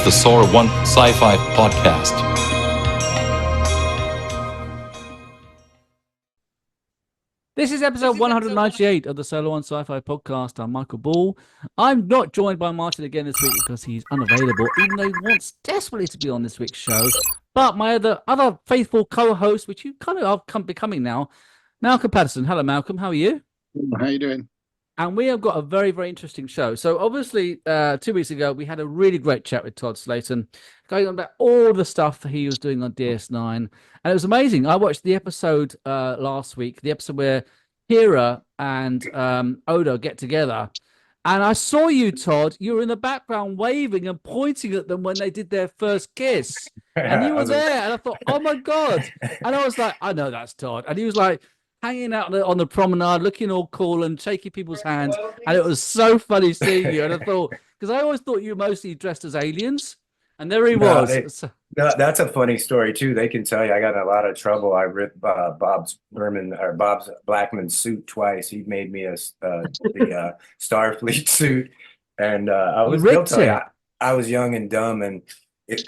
the Sora One Sci-Fi podcast. This is episode 198 of the Solo One Sci-Fi podcast. I'm Michael Ball. I'm not joined by Martin again this week because he's unavailable, even though he wants desperately to be on this week's show. But my other faithful co-host, which you kind of are becoming now, Malcolm Patterson. Hello, Malcolm. How are you? How are you doing? And we have got a very, very interesting show. So obviously, 2 weeks ago, we had a really great chat with Todd Slayton, going on about all the stuff that he was doing on DS9. And it was amazing. I watched the episode last week, the episode where Hera and Odo get together. And I saw you, Todd. You were in the background waving and pointing at them when they did their first kiss. And you were there. And I thought, oh, my God. And I was like, I know that's Todd. And he was like, hanging out on the promenade, looking all cool and shaking people's hands. And it was so funny seeing you. And I thought, because I always thought you were mostly dressed as aliens. And there he was. That's a funny story, too. They can tell you I got in a lot of trouble. I ripped Bob's Blackman's suit twice. He made me the Starfleet suit. And I was young and dumb. And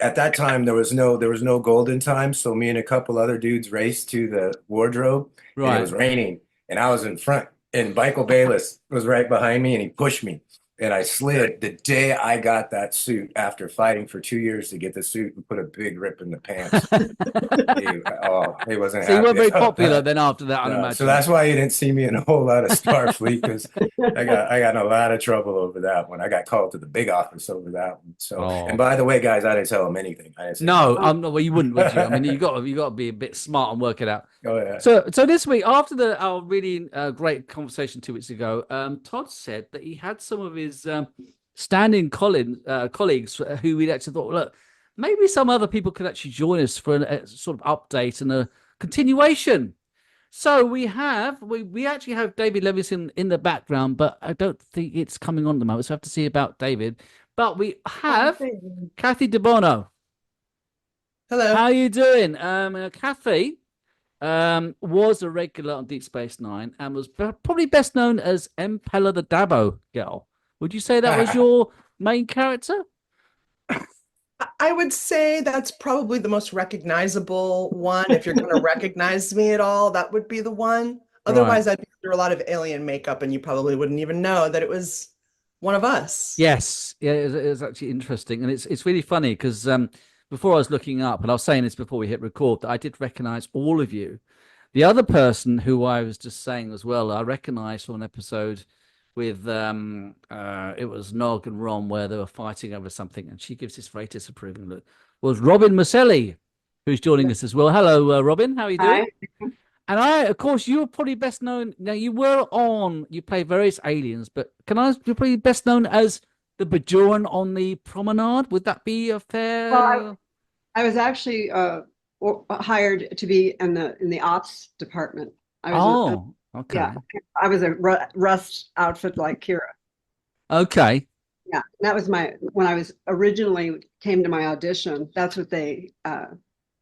at that time, there was no golden time. So me and a couple other dudes raced to the wardrobe. Right. And it was raining, and I was in front, and Michael Bayless was right behind me, and he pushed me, and I slid. The day I got that suit, after fighting for 2 years to get the suit, and put a big rip in the pants. He wasn't happy. So you weren't very popular then after that, I imagine. So that's why you didn't see me in a whole lot of Starfleet, because I got in a lot of trouble over that one. I got called to the big office over that one. So, And by the way, guys, I didn't tell him anything. Well, you wouldn't, would you? I mean, you got to be a bit smart and work it out. Oh yeah. So this week, after our really great conversation 2 weeks ago, Todd said that he had some of his standing colleagues who we'd actually thought, look, maybe some other people could actually join us for a sort of update and a continuation. So we actually have David Levinson in the background, but I don't think it's coming on at the moment. So I have to see about David. But we have Cathy Debono. Hello. How are you doing? Cathy was a regular on Deep Space Nine and was probably best known as M'Pella the Dabo Girl. Would you say that was your main character? I would say that's probably the most recognizable one. If you're going to recognize me at all, that would be the one. Otherwise, I'd be under a lot of alien makeup, and you probably wouldn't even know that it was one of us. Yes, yeah, it was actually interesting, and it's really funny because before I was looking up, and I was saying this before we hit record, that I did recognize all of you. The other person who I was just saying as well, I recognized from an episode with it was Nog and Ron where they were fighting over something, and she gives this very disapproving look, was Robin Morcelli, who's joining us as well. Hello, Robin. How are you doing? Hi. And of course, you were probably best known. Now, you play various aliens, but you're probably best known as the Bajoran on the promenade. Would that be a fair? Well, I was actually hired to be in the ops department. Okay. Yeah, I was a Rust outfit like Kira. Okay. Yeah, that was when I was originally came to my audition. That's what they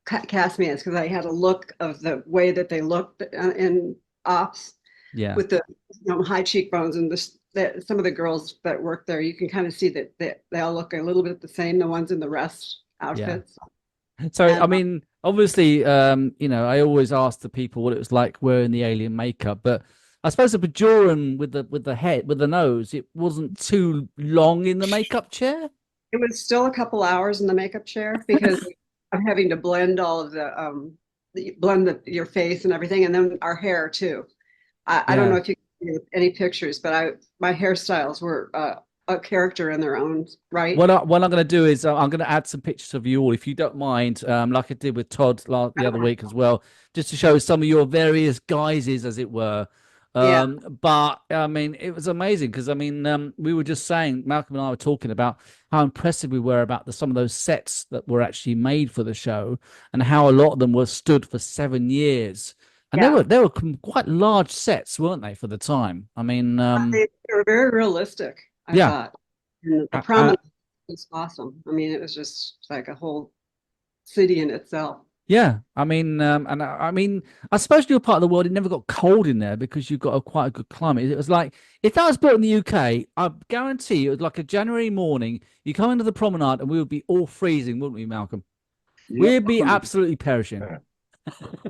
cast me as, because I had a look of the way that they looked in ops. Yeah. With the high cheekbones and some of the girls that work there, you can kind of see that they all look a little bit the same. The ones in the Rust outfits. Yeah. So I mean, obviously, I always ask the people what it was like wearing the alien makeup, but I suppose the Bajoran with the nose, it wasn't too long in the makeup chair. It was still a couple hours in the makeup chair because I'm having to blend all of your face and everything, and then our hair too. I don't know if you can see any pictures, but my hairstyles were a character in their own right. What I'm going to do is I'm going to add some pictures of you all, if you don't mind, like I did with Todd the other week as well, just to show some of your various guises, as it were. But I mean, it was amazing because we were just saying, Malcolm and I were talking about how impressive we were about some of those sets that were actually made for the show, and how a lot of them were stood for 7 years. And they were quite large sets, weren't they, for the time? I mean, they were very realistic. I thought. And the promenade was awesome. I mean, it was just like a whole city in itself. Yeah, I mean, I mean, I suppose your part of the world, it never got cold in there because you've got quite a good climate. It was like if that was built in the UK, I guarantee it was like a January morning. You come into the promenade and we would be all freezing, wouldn't we, Malcolm? We'd be absolutely perishing.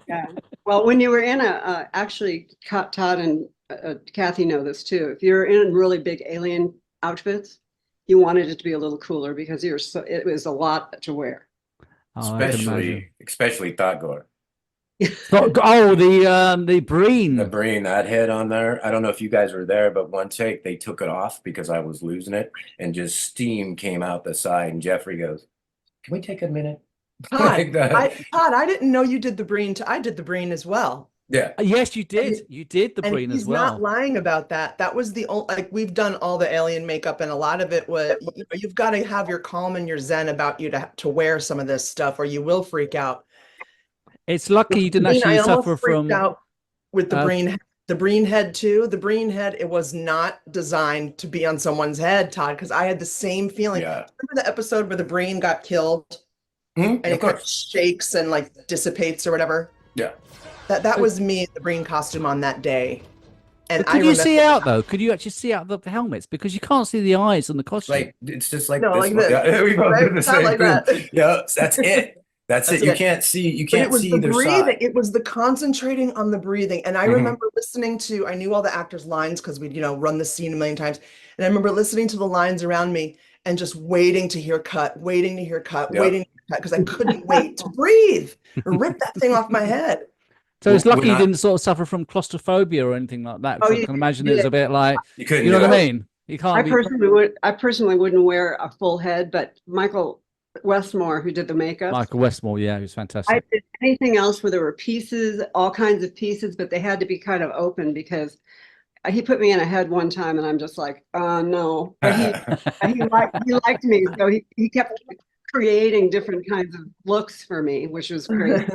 Yeah. Well, when you were in actually, Todd and Cathy know this too. If you're in really big alien outfits, you wanted it to be a little cooler because it was a lot to wear. Oh, I can imagine. Especially Thagor. Oh, the Breen. The Breen, that head on there. I don't know if you guys were there, but one take they took it off because I was losing it, and just steam came out the side. And Jeffrey goes, "Can we take a minute?" Todd, Like that. Todd, I didn't know you did the Breen. I did the Breen as well. Yeah. Yes, you did. You did the Breen as well. He's not lying about that. That was the only, like, we've done all the alien makeup, and a lot of it was, you've got to have your calm and your zen about you to wear some of this stuff, or you will freak out. It's lucky you didn't actually suffer from out with the Breen head too. The Breen head, it was not designed to be on someone's head, Todd, because I had the same feeling. Yeah. Remember the episode where the Breen got killed? Mm-hmm. And it kind of shakes and like dissipates or whatever. Yeah. That was me in the Breen costume on that day. And could you see out though? Could you actually see out the helmets? Because you can't see the eyes on the costume. Like it's just like no, this like one. this. Yeah, we both did the same like thing. that. Yeah, that's it. That's it. You can't see. You can't see either side. It was the concentrating on the breathing. And I remember listening to. I knew all the actors' lines because we'd run the scene a million times. And I remember listening to the lines around me and just waiting to hear cut, waiting to hear cut, waiting to hear cut, because I couldn't wait to breathe or rip that thing off my head. So it's lucky you didn't sort of suffer from claustrophobia or anything like that. Oh, I can imagine it's a bit like you know what I mean. You can't. I personally wouldn't wear a full head, but Michael Westmore, who did the makeup. Michael Westmore, yeah, he was fantastic. I did anything else where there were pieces, all kinds of pieces, but they had to be kind of open because he put me in a head one time, and I'm just like, no. But he liked me, so he kept creating different kinds of looks for me, which was great.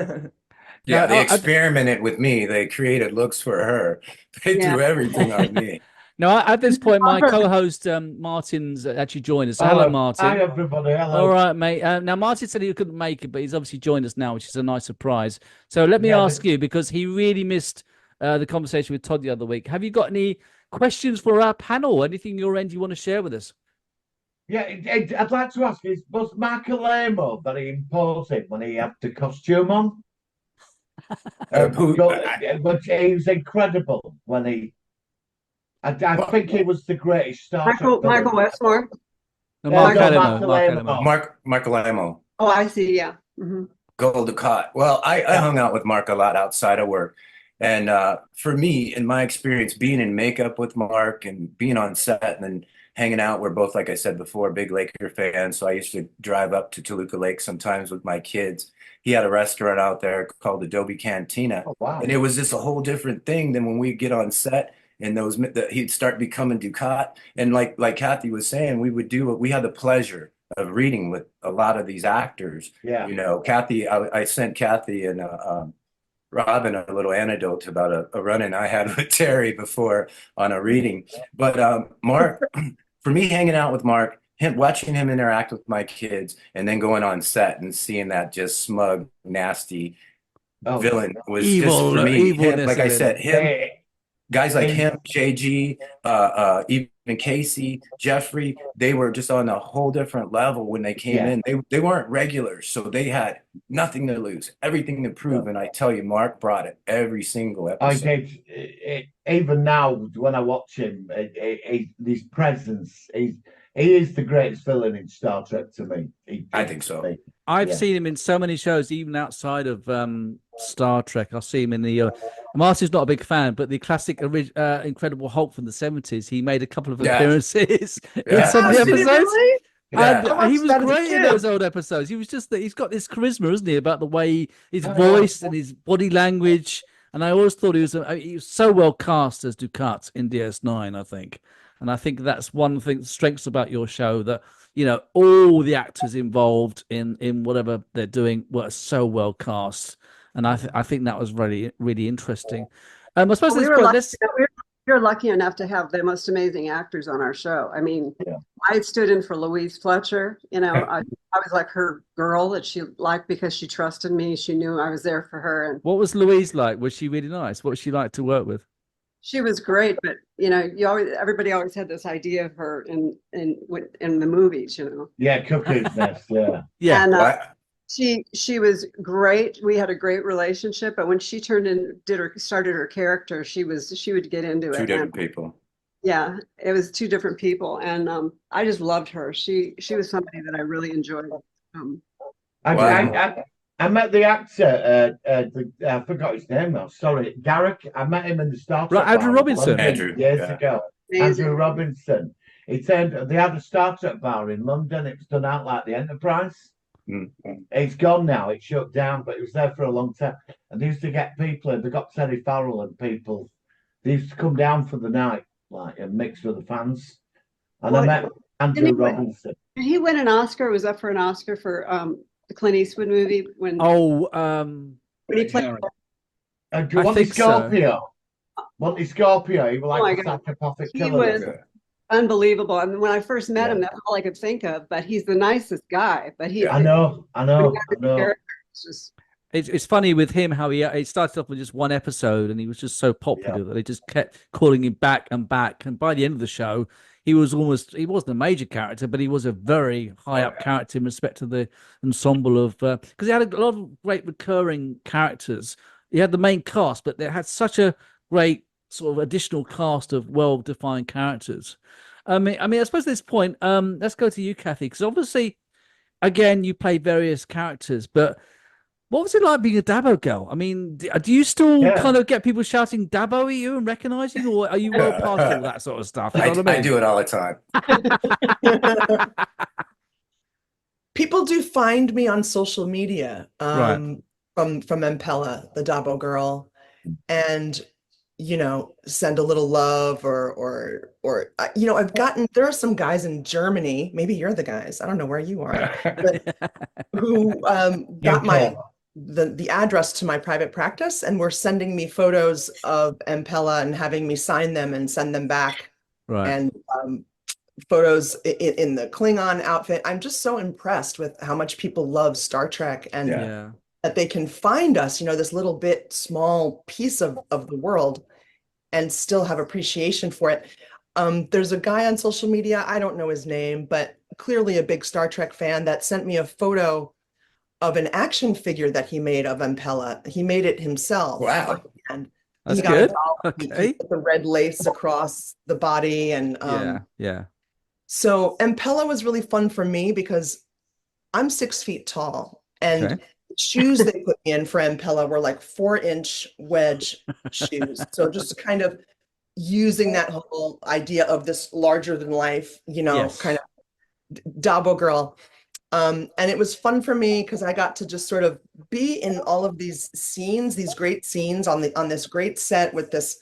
Yeah, they experimented with me. They created looks for her. They do everything on me. Now, at this point, my co-host Martin's actually joined us. Hello, Martin. Hi, everybody. Hello. All right, mate. Now, Martin said he couldn't make it, but he's obviously joined us now, which is a nice surprise. So let me ask you, because he really missed the conversation with Todd the other week. Have you got any questions for our panel? Anything your end you want to share with us? Yeah, I'd like to ask, was Marcolemo very important when he had the costume on? But he was incredible when he. I think he was the greatest Star Trek. Michael Westmore. Mark Amo. Oh, I see. Yeah. Gold Ducat. Well, I hung out with Mark a lot outside of work. And for me, in my experience, being in makeup with Mark and being on set and then hanging out, we're both, like I said before, big Laker fans. So I used to drive up to Toluca Lake sometimes with my kids. He had a restaurant out there called Adobe Cantina. Oh, wow. And it was just a whole different thing than when we get on set. And he'd start becoming Ducat. And like Cathy was saying, we had the pleasure of reading with a lot of these actors. Yeah. Cathy, I sent Cathy and Robin a little anecdote about a run-in I had with Terry before on a reading. But Mark, for me, hanging out with Mark, watching him interact with my kids, and then going on set and seeing that just smug, nasty villain was just for me. Like I said, him. Guys like him, JG, even Casey, Jeffrey, they were just on a whole different level when they came in. They weren't regulars, so they had nothing to lose, everything to prove. And I tell you, Mark brought it every single episode. I did. Even now, when I watch him, his presence, he is the greatest villain in Star Trek to me. I think so. I've seen him in so many shows, even outside of Star Trek. I see him in the. Martin's not a big fan, but the classic Incredible Hulk from the 70s, he made a couple of appearances in some of the episodes. And he was great in those old episodes. He was he's got this charisma, isn't he, about the way his voice and his body language. And I always thought he was so well cast as Ducat in DS9, I think. And I think that's one thing, strengths about your show, that all the actors involved in whatever they're doing were so well cast. And I think that was really, really interesting. I suppose we're lucky enough to have the most amazing actors on our show. I mean, I stood in for Louise Fletcher. I was like her girl that she liked because she trusted me. She knew I was there for her, and What was Louise like? Was she really nice? What was she like to work with? she was great. But everybody always had this idea of her in the movies, Yeah, Cuckoo's Nest. Yeah. Yeah. And Well, she was great. We had a great relationship. But when she started her character, she would get into two it. different people. Yeah, it was two different people, and I just loved her. She was somebody that I really enjoyed. I met the actor. I forgot his name now. Sorry, Garrick. I met him in the Star Trek Right, Andrew bar in Robinson. London Andrew, years yeah. ago. Amazing. Andrew Robinson. They had a Star Trek bar in London. It was done out like the Enterprise. Mm-hmm. It's gone now. It shut down, but it was there for a long time. And they used to get people. They got Terry Farrell and people. They used to come down for the night, like, and mix with the fans. And I met Andrew Robinson. He won an Oscar. Was up for an Oscar for the Clint Eastwood movie when Oh, when he played. Do you want the think so. Scorpio? Want the Scorpio? He was my like a God. psychopathic He killer. was unbelievable. I mean, when I first met him, Yeah. that's all I could think of. But he's the nicest guy. But he, I know. It's just, it's funny with him how he started off with just one episode and he was just so popular that they just kept calling him back and back. And by the end of the show, he wasn't a major character, but he was a very high up character in respect to the ensemble of because he had a lot of great recurring characters. He had the main cast, but they had such a great sort of additional cast of well-defined characters. I mean, I suppose at this point, let's go to you, Cathy, because obviously, again, you play various characters, but what was it like being a Dabo girl? I mean, do you still kind of get people shouting Dabo at you and recognizing, or are you well past all that sort of stuff? You know what I mean? I do it all the time. People do find me on social media Right. from M'Pella, the Dabo Girl, and send a little love or there are some guys in Germany, maybe you're the guys, I don't know where you are, but who got the address to my private practice and were sending me photos of M'Pella and having me sign them and send them back. Right. And photos in the Klingon outfit. I'm just so impressed with how much people love Star Trek and that they can find us, this little bit small piece of the world and still have appreciation for it. There's a guy on social media, I don't know his name, but clearly a big Star Trek fan, that sent me a photo of an action figure that he made of M'Pella. He made it himself. Wow. And That's he got good. He put the red lace across the body. And so M'Pella was really fun for me because I'm 6 feet tall, and shoes they put me in for M'Pella were like 4-inch wedge shoes. So just kind of using that whole idea of this larger than life, kind of Dabo girl. And it was fun for me because I got to just sort of be in all of these scenes, these great scenes on this great set with this,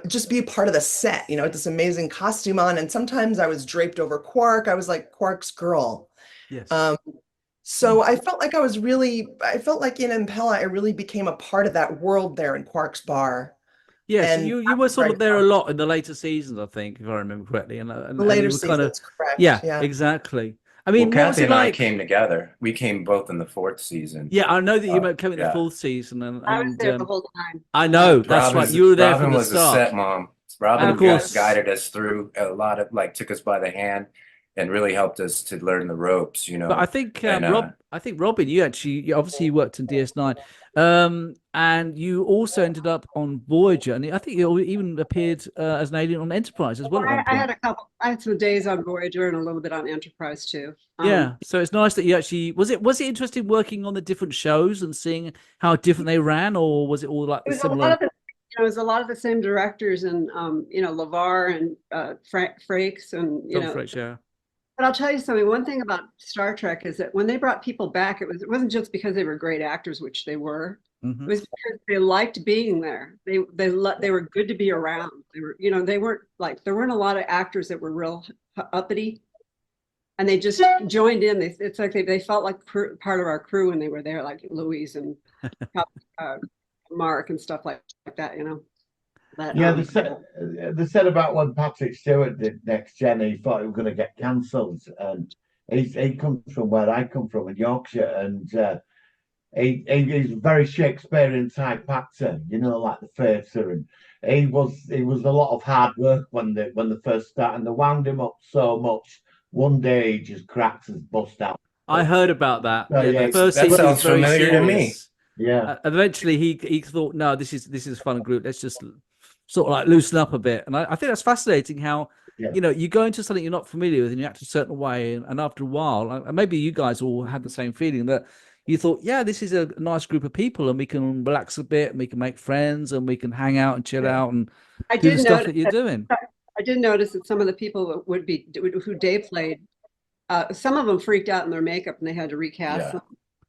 just be a part of the set, this amazing costume on. And sometimes I was draped over Quark. I was like Quark's girl. Yes. So I felt like in M'Pella, I really became a part of that world there in Quark's bar. Yes, and you were sort of there a lot in the later seasons, I think, if I remember correctly. And the later seasons, correct. Yeah, exactly. I mean, Cathy and I came together. We came both in the 4th season. Yeah, I know that you came in the 4th season, and I was there the whole time. I know that's right. You were there from the start. Robin was a set mom. Robin guided us through a lot of took us by the hand and really helped us to learn the ropes. But I think Robin, you obviously worked in DS9, and you also ended up on Voyager, and I think you even appeared as an alien on Enterprise as well. I had some days on Voyager and a little bit on Enterprise too. So it's nice that you actually was it interesting working on the different shows and seeing how different they ran, or was it all like similar? It was a lot of the same directors, and LeVar and Frakes and Frakes, But I'll tell you something. One thing about Star Trek is that when they brought people back, it wasn't just because they were great actors, which they were. Mm-hmm. It was because they liked being there. They were good to be around. They were, they weren't there weren't a lot of actors that were real uppity, and they just joined in. It's like they felt like part of our crew when they were there, like Louise and Mark and stuff like that. But, they said about when Patrick Stewart did Next Gen, he thought he was going to get cancelled, and he comes from where I come from in Yorkshire, and he's a very Shakespearean type actor, you know, like the theatre, and he was a lot of hard work when they first started, and they wound him up so much. One day he just cracked his bust out. I heard about that. Oh, yeah, The first that season sounds was very familiar to me. serious. Yeah. Eventually, he thought, no, this is a fun group. Let's just sort of like loosen up a bit. And I think that's fascinating how, you know, you go into something you're not familiar with and you act a certain way. And after a while, and maybe you guys all had the same feeling that you thought, yeah, this is a nice group of people and we can relax a bit and we can make friends and we can hang out and chill out and do the stuff that you're doing. I did notice that some of the people who Dave played, some of them freaked out in their makeup and they had to recast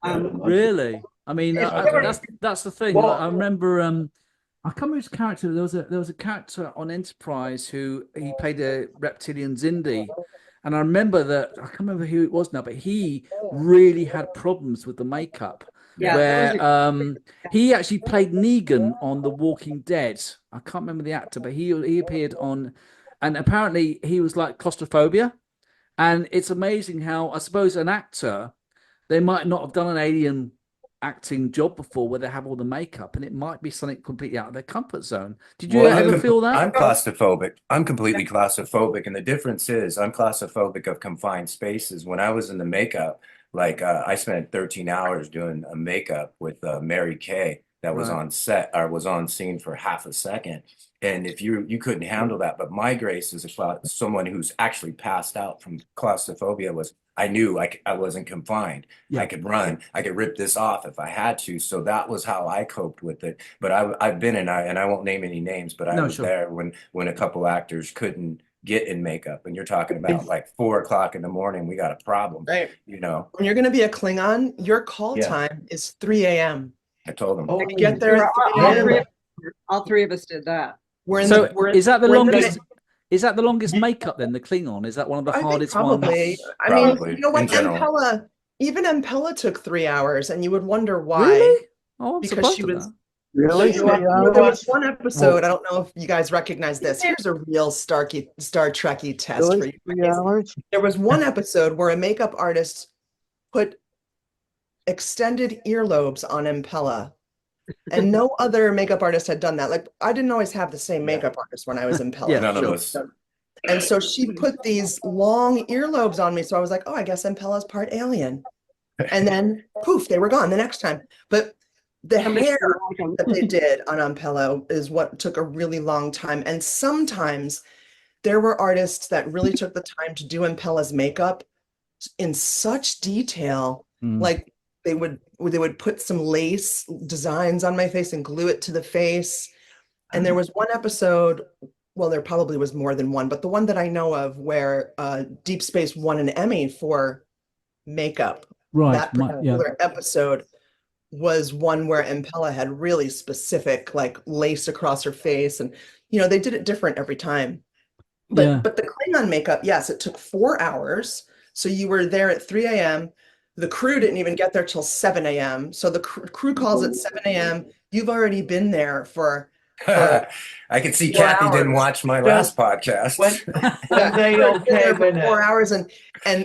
them. Really? I mean, that's the thing. Well, I remember, I can't remember his character. There was a character on Enterprise who he played a reptilian Zindi, and I remember that I can't remember who it was now, but he really had problems with the makeup. Yeah, where he actually played Negan on The Walking Dead. I can't remember the actor, but he appeared on, and apparently he was like claustrophobia. And it's amazing how I suppose an actor, they might not have done an alien acting job before where they have all the makeup, and it might be something completely out of their comfort zone. Did you ever feel that? I'm claustrophobic. I'm completely claustrophobic, and the difference is I'm claustrophobic of confined spaces. When I was in the makeup, like I spent 13 hours doing a makeup with Mary Kay that was on set or was on scene for half a second. And if you couldn't handle that, but my grace as someone who's actually passed out from claustrophobia was I knew I wasn't confined. Yeah. I could run. I could rip this off if I had to. So that was how I coped with it. But I've been in, and I won't name any names, but I was there when a couple actors couldn't get in makeup, and you're talking about like 4 o'clock in the morning, we got a problem. Right. You know, when you're going to be a Klingon, your call time is 3 a.m. I told them. Get there. All three of us did that. Is that the longest? Is that the longest makeup then? The Klingon, is that one of the hardest probably ones? I mean, you know what? M'Pella took 3 hours, and you would wonder why. Really? Oh, I'm because she was. Really? There was one episode. I don't know if you guys recognize this. Here's a real Star Trekky test for you. There was one episode where a makeup artist put extended earlobes on M'Pella, and no other makeup artist had done that. Like, I didn't always have the same makeup artist when I was M'Pella. None of us. And so she put these long earlobes on me. So I was like, oh, I guess M'Pella's part alien. And then poof, they were gone the next time. But the hair that they did on M'Pella is what took a really long time. And sometimes there were artists that really took the time to do M'Pella's makeup in such detail. Like they would put some lace designs on my face and glue it to the face. And there was one episode, well, there probably was more than one, but the one that I know of where Deep Space won an Emmy for makeup. Right. That particular episode was one where M'Pella had really specific like lace across her face, and you know they did it different every time. But the Klingon makeup, yes, it took 4 hours. So you were there at 3 a.m. The crew didn't even get there till 7 a.m. So the crew calls at 7 a.m. You've already been there for I can see Cathy didn't watch my last podcast. When they all came in 4 hours, and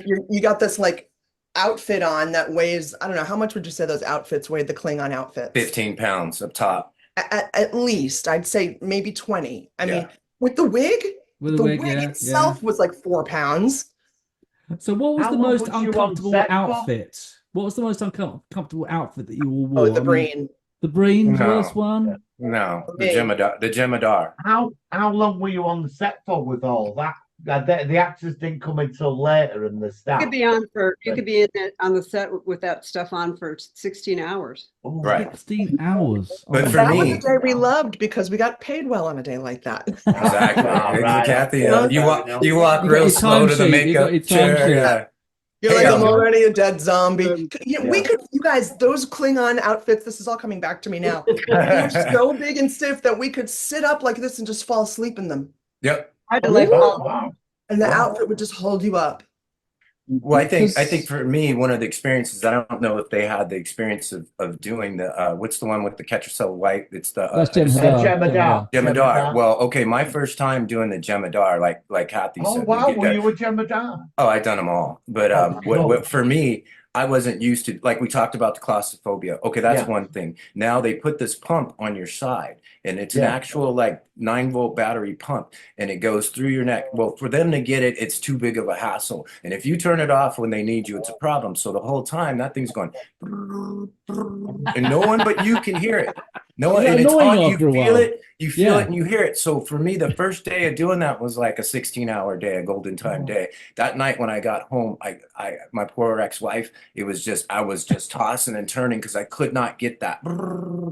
you got this like outfit on that weighs, I don't know, how much would you say those outfits weighed, the Klingon outfits? 15 pounds up top. At least, I'd say maybe 20. I mean, with the wig, the wig itself was like 4 pounds. So what was the most uncomfortable outfit? What was the most uncomfortable outfit that you all wore? Oh, the Breen. The Breen was one? No, the Jemadar. How long were you on the set for with all that? The actors didn't come until later, and the staff. You could be on the set with that stuff on for 16 hours. Oh, right. 16 hours. But for that me, was a day we loved because we got paid well on a day like that. Exactly. Right. Kathy, you walk real slow to the makeup chair. Yeah. You're like, I'm already a dead zombie. We could, you guys, those Klingon outfits, this is all coming back to me now. They're so big and stiff that we could sit up like this and just fall asleep in them. Yep. And the outfit would just hold you up. Well, I think for me, one of the experiences, I don't know if they had the experience of doing the what's the one with the Ketracel White? It's the That's Jemadar. Jemadar. Well, okay, my first time doing the Jemadar, like Cathy Oh said. wow, were you a Jemadar? Oh, I've done them all. But what for me, I wasn't used to, like we talked about the claustrophobia. Okay, that's one thing. Now they put this pump on your side, and it's an actual like 9-volt battery pump, and it goes through your neck. Well, for them to get it, it's too big of a hassle. And if you turn it off when they need you, it's a problem. So the whole time that thing's going, and no one but you can hear it. No one, and it's on, you feel it, and you hear it. So for me, the first day of doing that was like a 16-hour day, a golden time day. That night when I got home, my poor ex-wife, I was just tossing and turning because I could not get that.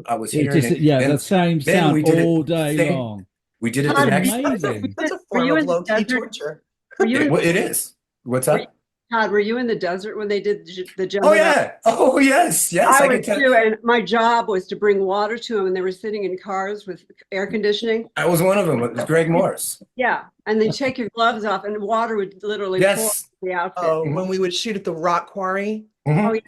I was hearing it. Yeah, the same sound all day long. We did it the next day. That's a form of low-key torture. It is. What's that? Todd, were you in the desert when they did the jump? Oh yeah. Oh yes. Yes. I was too, and my job was to bring water to them, and they were sitting in cars with air conditioning. I was one of them. It was Greg Morse. Yeah, and they take your gloves off, and water would literally pour the outfit. Oh, when we would shoot at the rock quarry, there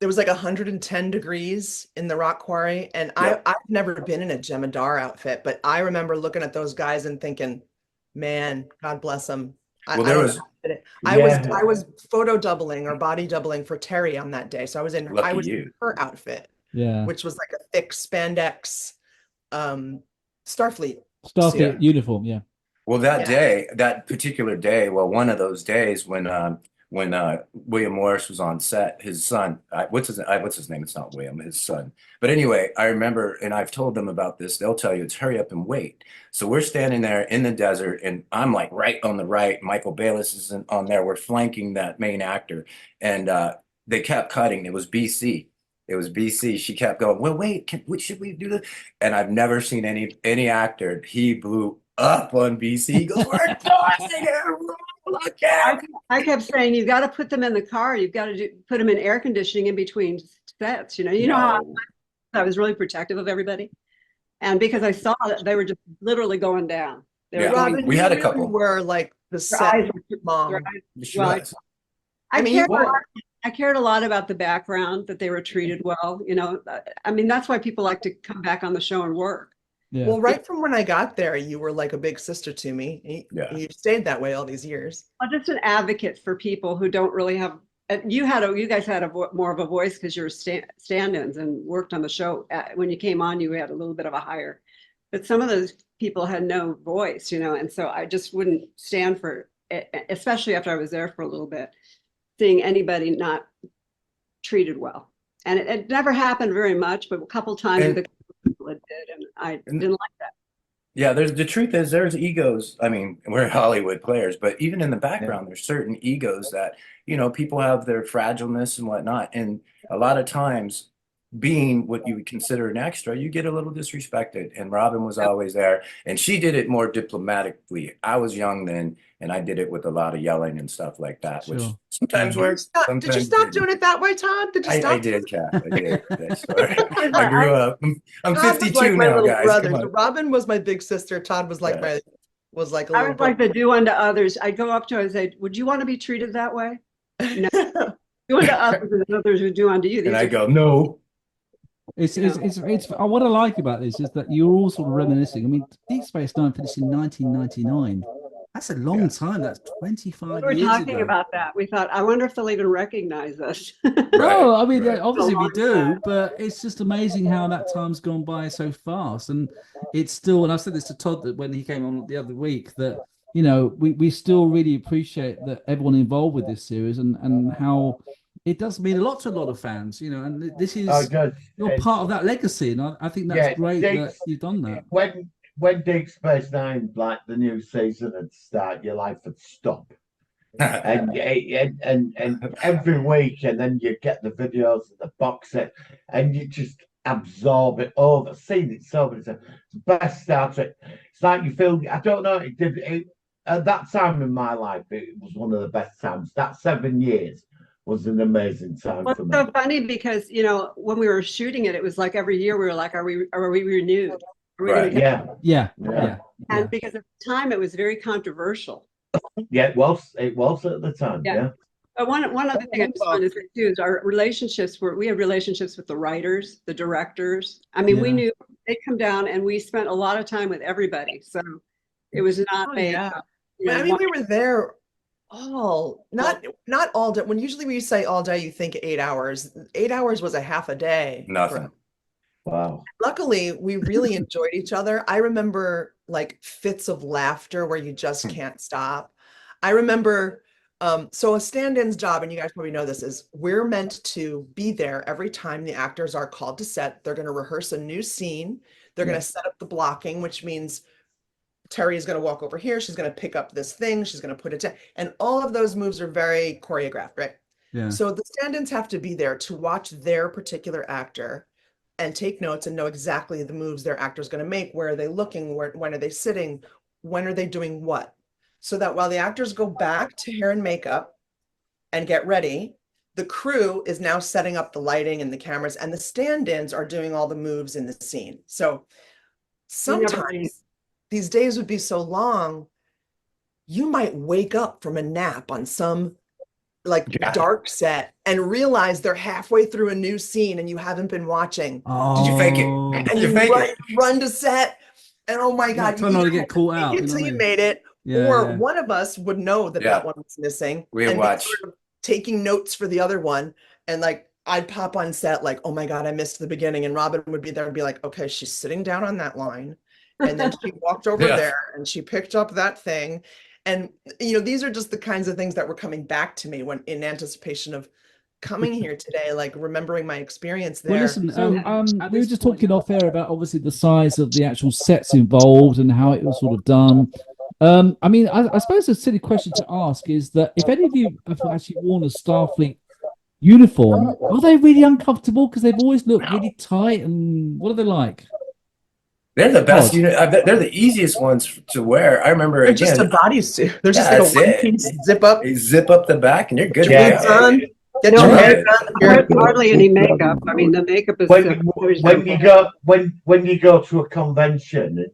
was like 110 degrees in the rock quarry, and I've never been in a Jemadar outfit, but I remember looking at those guys and thinking, man, God bless them. I was photo doubling or body doubling for Terry on that day. So I was in her outfit, which was like a thick spandex Starfleet uniform. Yeah. Well, that particular day, one of those days when William Morris was on set, his son, what's his name? It's not William, his son. But anyway, I remember, and I've told them about this, they'll tell you, it's hurry up and wait. So we're standing there in the desert, and I'm like right on the right. Michael Bayless is on there. We're flanking that main actor. And they kept cutting. It was BC. She kept going, well, wait, should we do this? And I've never seen any actor. He blew up on BC. He goes, we're tossing it. I kept saying, you've got to put them in the car. You've got to put them in air conditioning in between sets. You know how I was really protective of everybody. And because I saw that they were just literally going down. Robin, we had a couple. Were like the set mom. I cared a lot about the background, that they were treated well. I mean, that's why people like to come back on the show and work. Yeah. Well, right from when I got there, you were like a big sister to me. You stayed that way all these years. I'm just an advocate for people who don't really have. You guys had more of a voice because you were stand-ins and worked on the show. When you came on, you had a little bit of a higher. But some of those people had no voice, and so I just wouldn't stand for it, especially after I was there for a little bit, seeing anybody not treated well. And it never happened very much, but a couple times with the people it did, and I didn't like that. Yeah, the truth is there's egos. I mean, we're Hollywood players, but even in the background, there's certain egos that, people have their fragileness and whatnot. And a lot of times, being what you would consider an extra, you get a little disrespected. And Robin was always there, and she did it more diplomatically. I was young then, and I did it with a lot of yelling and stuff like that, which sometimes works. Did you stop doing it that way, Todd? Did you stop? I did, Kath. I did. I grew up. I'm 52 now, guys. So Robin was my big sister. Todd was like I was like the do unto others. I'd go up to her and say, "Would you want to be treated that way?" No. Do unto others and others who do unto you. And I go, no. It's what I like about this is that you're all sort of reminiscing. I mean, Deep Space Nine finished in 1999. That's a long time. That's 25 years ago. We were talking about that. We thought, I wonder if they'll even recognize us. No, I mean, obviously we do, but it's just amazing how that time's gone by so fast. And it's still, and I said this to Todd that when he came on the other week, that, we still really appreciate that everyone involved with this series and how it does mean a lot to a lot of fans, and this is you're part of that legacy, and I think that's great that you've done that. When Deep Space Nine, like the new season would start, your life would stop, and every week, and then you get the videos and the box set, and you just absorb it over. Seen it so many times. It's the best Star Trek. It's like you feel. I don't know. At that time in my life, it was one of the best times. That 7 years was an amazing time for me. It's so funny because when we were shooting it, it was like every year we were like, are we renewed? Yeah. And because at the time it was very controversial. Yeah, it was at the time. Yeah. Yeah. But one other thing I just wanted to say too is our relationships we had relationships with the writers, the directors. I mean, we Yeah. knew they'd come down and we spent a lot of time with everybody. So it was not Oh, a, yeah. you know, I mean, we were there not all day. When usually we say all day, you think 8 hours. 8 hours was a half a day. Nothing. Wow. Luckily, we really enjoyed each other. I remember like fits of laughter where you just can't stop. I remember, so a stand-in's job, and you guys probably know this, is we're meant to be there every time the actors are called to set. They're going to rehearse a new scene. They're going to set up the blocking, which means Terry is going to walk over here. She's going to pick up this thing. She's going to put it down. And all of those moves are very choreographed, right? Yeah. So the stand-ins have to be there to watch their particular actor and take notes and know exactly the moves their actor is going to make. Where are they looking? When are they sitting? When are they doing what? So that while the actors go back to hair and makeup and get ready, the crew is now setting up the lighting and the cameras, and the stand-ins are doing all the moves in the scene. So sometimes these days would be so long, you might wake up from a nap on some dark set and realize they're halfway through a new scene and you haven't been watching. Did you fake it? And Did you you fake it? run to set, and oh my God, try not to get caught out. until You you know? made it. Yeah, Or yeah. one of us would know that that one was missing. We and watch. sort of taking notes for the other one. And like, I'd pop on set like, oh my God, I missed the beginning. And Robin would be there and be like, okay, she's sitting down on that line. And then she walked over there and she picked up that thing. And, you know, these are just the kinds of things that were coming back to me when in anticipation of coming here today, like remembering my experience there. Well, listen, we were just talking off air about obviously the size of the actual sets involved and how it was sort of done. I mean, I suppose a silly question to ask is that if any of you have actually worn a Starfleet uniform, are they really uncomfortable? Because they've always looked really tight. And what are they like? They're the best. They're the easiest ones to wear. I remember They're just a bodysuit. They're just like a one piece zip up. You zip up the back and you're good. Get your hair done. There's hardly any makeup. I mean, the makeup is when you go to a convention.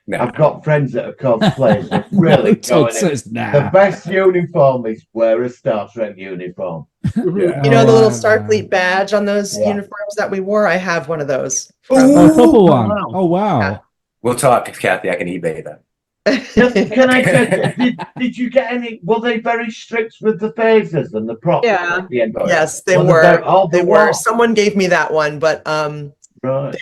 No. I've got friends that are cosplayers. That really the best uniform is wear a Star Trek uniform. You know the little Starfleet badge on those uniforms that we wore? I have one of those. Oh, a proper one. Oh, wow. Yeah. We'll talk, Cathy. I can eBay them. Can I say, did you get any? Were they very strict with the phasers and the props? Yeah. At the end? Yes, they were. They were. Someone gave me that one, but they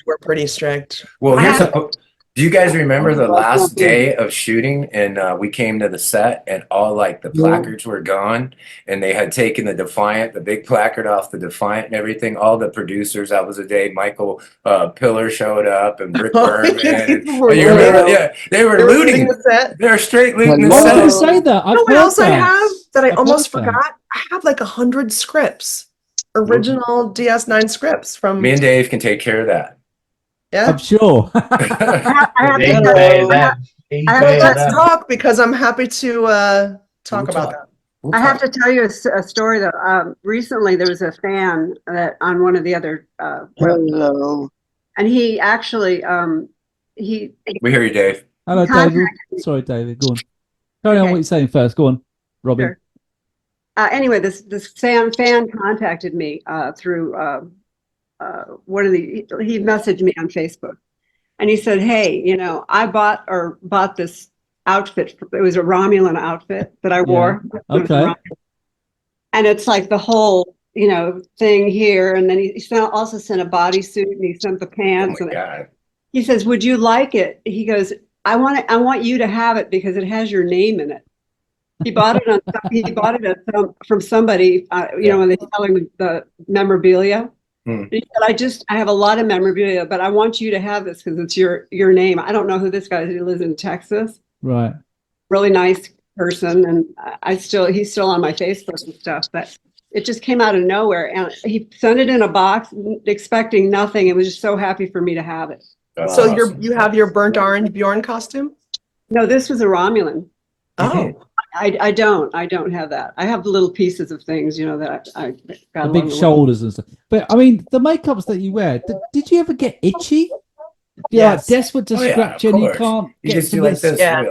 were pretty strict. Well, do you guys remember the last day of shooting and we came to the set and all like the placards were gone and they had taken the Defiant, the big placard off the Defiant and everything. All the producers, that was the day Michael Pillar showed up and Rick Berman. You remember? Yeah, they were looting the set. They were straight looting the set. I was going to say that. You know what else I have that I almost forgot? I have like 100 scripts, original DS9 scripts from. Me and Dave can take care of that. Yeah, I'm sure. Let's talk because I'm happy to talk about that. I have to tell you a story that recently there was a fan that on one of the other hello, and he actually we hear you, Dave. Hello, David. Sorry, David. Go on. Carry on what you're saying first. Go on, Robin. Sure. Anyway, this fan contacted me through. He messaged me on Facebook and he said, hey, you know, I bought this outfit. It was a Romulan outfit that I wore. Okay. And it's like the whole, you know, thing here. And then he also sent a bodysuit and he sent the pants. Oh my God. He says, would you like it? He goes, I want you to have it because it has your name in it. He bought it from somebody, you know, when they're selling the memorabilia. He said, I have a lot of memorabilia, but I want you to have this because it's your name. I don't know who this guy is. He lives in Texas. Right. Really nice person. And he's still on my Facebook and stuff, but it just came out of nowhere. And he sent it in a box expecting nothing. It was just so happy for me to have it. That's so awesome. you have your burnt orange Bjorn costume? No, this was a Romulan. Oh. I don't have that. I have little pieces of things, you know, that I got the big shoulders and stuff. But I mean, the makeups that you wear, did you ever get itchy? Yeah, like desperate to scratch and you can't. You just do like this. Yeah.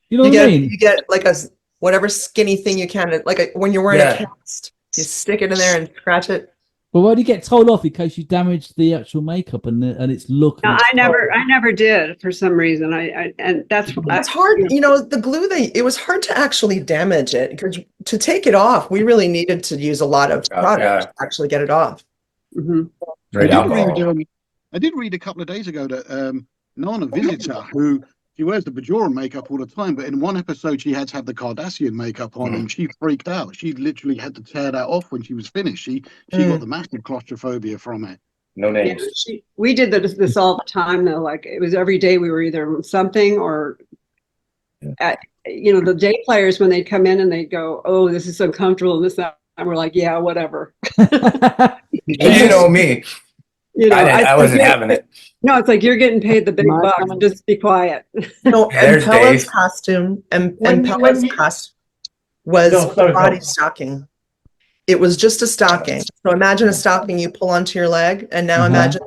You know what I mean? You get like whatever skinny thing you can, like when you're wearing a cast, you stick it in there and scratch it. But why do you get told off in case you damage the actual makeup and its look? No, I never did for some reason. And that's It's hard, the glue it was hard to actually damage it because to take it off, we really needed to use a lot of product to actually get it off. Mm-hmm. I did read a couple of days ago that Nana visits her, who she wears the Bajoran makeup all the time, but in one episode she had to have the Cardassian makeup on, and she freaked out. She literally had to tear that off when she was finished. She got the massive claustrophobia from it. No names. Yeah, we did this all the time though. Like it was every day we were either something or, the day players when they'd come in and they'd go, "Oh, this is uncomfortable," and this that. And we're like, "Yeah, whatever." You know me. I wasn't having it. No, it's like you're getting paid the big bucks. Just be quiet. No, and M'Pella's costume and M'Pella's costume was a body stocking. It was just a stocking. So imagine a stocking you pull onto your leg, and now imagine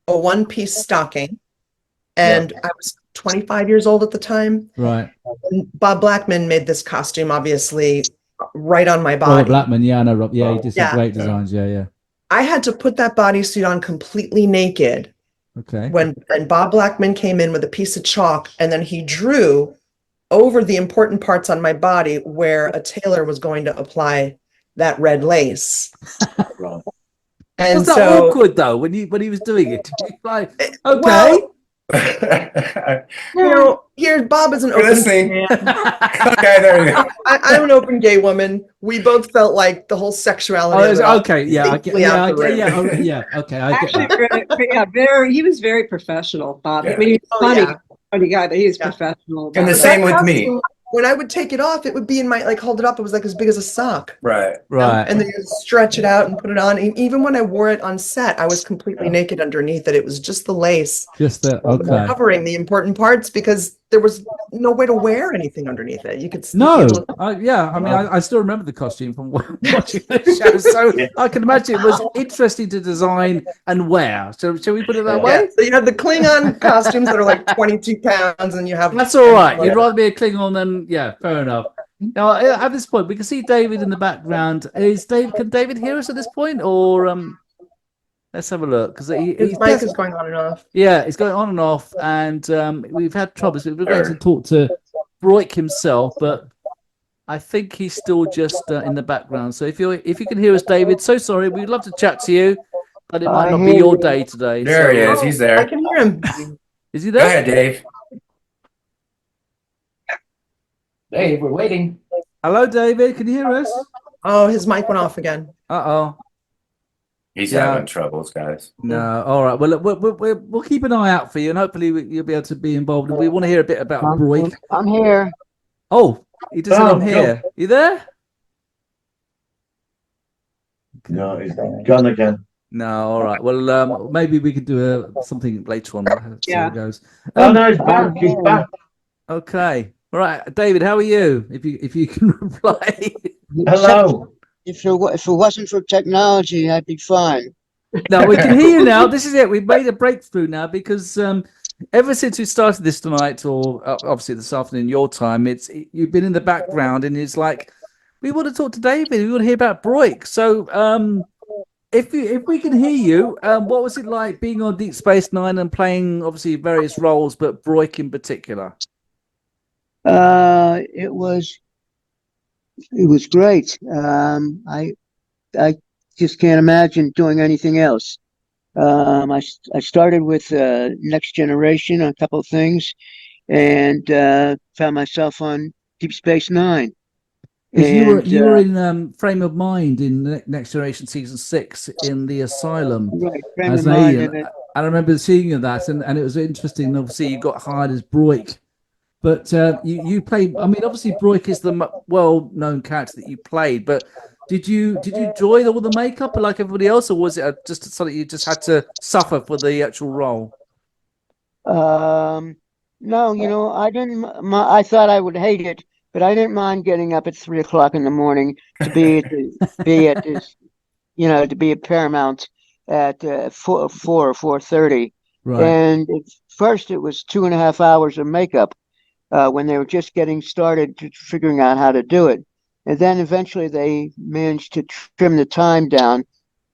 a one-piece stocking. And I was 25 years old at the time. Right. And Bob Blackman made this costume, obviously, right on my body. Bob Blackman, I know Rob. Yeah, he did some great designs. Yeah. I had to put that bodysuit on completely naked. Okay. When Bob Blackman came in with a piece of chalk, and then he drew over the important parts on my body where a tailor was going to apply that red lace. And was that awkward though when he was doing it? Like, okay. Here Bob is an open listening. gay. Okay, there you go. I'm an open gay woman. We both felt like the whole sexuality. Okay, I get Actually, he was very professional, Bob. I mean, he's funny guy, but he's professional. And the same with me. When I would take it off, it would be in my, hold it up, it was like as big as a sock. Right. And then you stretch it out and put it on. Even when I wore it on set, I was completely naked underneath it. It was just the lace. Covering the important parts because there was no way to wear anything underneath it. You could I still remember the costume from watching the show. So I can imagine it was interesting to design and wear. So shall we put it that way? So you have the Klingon costumes that are like 22 pounds and you have... That's all right. You'd rather be a Klingon than... Yeah, fair enough. Now, at this point, we can see David in the background. Can David hear us at this point? Or let's have a look. Because his mic is going on and off. Yeah, it's going on and off. And we've had troubles. We're going to talk to Broik himself, but I think he's still just in the background. So if you can hear us, David, so sorry. We'd love to chat to you, but it might not be your day today. There he is. He's there. I can hear him. Is he there? Go ahead, Dave. Dave, we're waiting. Hello, David. Can you hear us? Oh, his mic went off again. He's having troubles, guys. No, all right. Well, we'll keep an eye out for you, and hopefully you'll be able to be involved. And we want to hear a bit about Broik. I'm here. Oh, he does. I'm here. You there? No, he's gone again. No, all right. Well, maybe we could do something later on. See how it goes. No, he's back. He's back. Okay. All right, David. How are you? If you can reply. Hello. If it wasn't for technology, I'd be fine. No, we can hear you now. This is it. We've made a breakthrough now because ever since we started this tonight, or obviously this afternoon, your time, you've been in the background, and it's like we want to talk to David. We want to hear about Broik. So, if we can hear you, what was it like being on Deep Space Nine and playing obviously various roles, but Broik in particular? It was great. I just can't imagine doing anything else. I started with Next Generation on a couple of things, and found myself on Deep Space Nine. And you were in Frame of Mind in Next Generation Season 6 in the Asylum. Right, Frame as of an Mind. alien. I remember seeing you that, and it was interesting. Obviously, you got hired as Broik. But you played. I mean, obviously, Broik is the well-known character that you played. But did you enjoy all the makeup like everybody else, or was it just something you just had to suffer for the actual role? No, I didn't. I thought I would hate it, but I didn't mind getting up at 3 o'clock in the morning to be at this, to be at Paramount at 4 or 4:30. Right. And at first, it was 2.5 hours of makeup. when they were just getting started, figuring out how to do it. And then eventually they managed to trim the time down